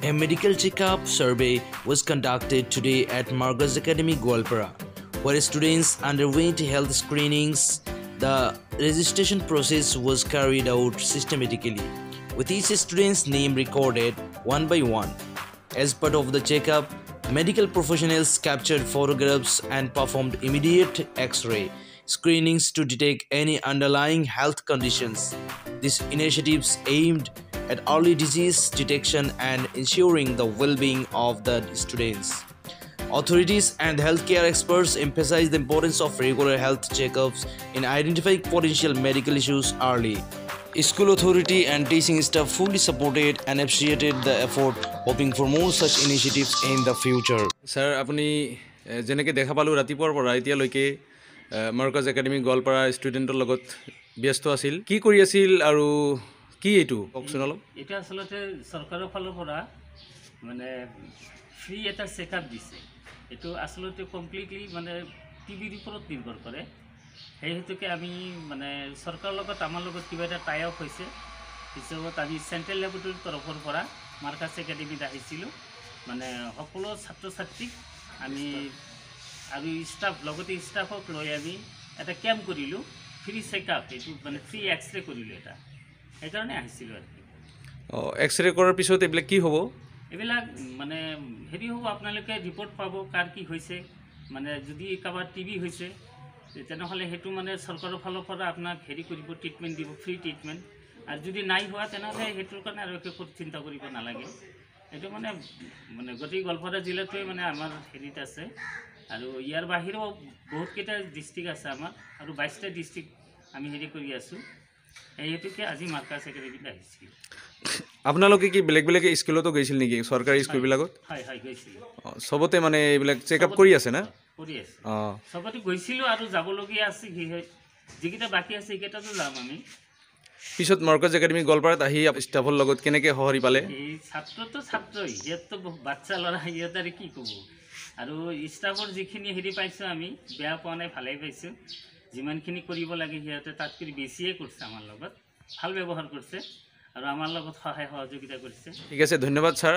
A medical checkup survey was conducted today at Markaz Academy, Goalpara, where students underwent health screenings. The registration process was carried out systematically, with each student's name recorded one by one. As part of the checkup, medical professionals captured photographs and performed immediate X-ray screenings to detect any underlying health conditions. These initiatives aimed at early disease detection and ensuring the well-being of the students. Authorities and healthcare experts emphasize the importance of regular health checkups in identifying potential medical issues early. School authority and teaching staff fully supported and appreciated the effort, hoping for more such initiatives in the future. Sir, apuni jeneke dekha palu ratipor pora etia loike Markaz Academy Goalpara studenter logot byasto asil ki kori asil aru ki etu kokson alop এটা আসলতে সরকারের ফালৰ পৰা মানে free এটা checkup দিছে এটো আসলতে কমপ্লিটলি মানে টিভিৰ ওপৰত নিৰ্ভৰ কৰে সেই হেতুকে আমি মানে সৰকাৰৰ লগত আমাৰ লগত কিবা এটা টাই আপ হৈছে হিচাপত আমি সেন্ট্ৰেল ল্যাবৰেটৰীৰ তৰফৰ পৰা মাৰ্কাছ একাডেমীত আহিছিল মানে সকলো ছাত্ৰ ছাত্ৰীক আমি আৰু ষ্টাফ লগতে ষ্টাফক লৈ আমি এটা ক্যাম্প কৰিলো ফ্ৰী চেকআপ এটো মানে ফ্ৰী এক্সৰে কৰিলো এটা এইকাৰণে আহিছিল আৰু এক্সৰে কৰাৰ পিছত এবিলাক কি হ'ব এবিলাক মানে হেৰি হ'ব আপোনালোকে ৰিপৰ্ট পাব কাৰ কি হৈছে মানে যদি কাবাৰ টিবি হৈছে তেনেহলে হেতু মানে সৰকাৰৰ ফালৰ পৰা আপোনাক হেৰি কৰিব ট্ৰিটমেন্ট দিব ফ্ৰী ট্ৰিটমেন্ট আৰু যদি নাই হোৱা তেনেহলে হেতুৰ কাৰণে আৰু একো চিন্তা কৰিব নালাগে এটো মানে মানে গতি গোৱালপাৰা জিলাটোৱে মানে আমাৰ হেৰিত আছে আৰু ইয়াৰ বাহিৰেও বহুত কেইটা ডিস্ট্ৰিক্ট আছে আমাৰ আৰু 22টা ডিস্ট্ৰিক্ট আমি হেৰি কৰি আছো এই হেতুকে আজি মাৰ্কাছ একাডেমীত আহিছিল আপোনালোকে কি বেলেগ বেলেগ স্কুলতো গৈছিল নেকি সৰকাৰি স্কুল বিলাকত হয় হয় গৈছিল সবতে মানে এইবিলাক চেকআপ কৰি আছে না কৰি আছে সবতে গৈছিল আৰু যাবলগীয়া আছে কি যিকিটা বাকি আছে এইকেইটাতো যাম আমি পিছত মাৰ্কাজ একাডেমি গোৱালপাৰাত আহি ষ্টাফৰ লগত কেনেকৈ সহৰি পালে এই ছাত্ৰই ইহঁতো বাচ্চা ল'ৰা ইহঁতে কি ক'ব আৰু ষ্টাফৰ যিখিনি হেৰি পাইছোঁ আমি বেয়া পোৱা নাই ভালেই পাইছোঁ যিমানখিনি কৰিব লাগে সিহঁতে তাতকৈ বেছিয়ে কৰিছে আমাৰ লগত ভাল ব্যৱহাৰ কৰিছে আৰু আমাৰ লগত সহায় সহযোগিতা কৰিছে ঠিক আছে ধন্যবাদ স্যাৰ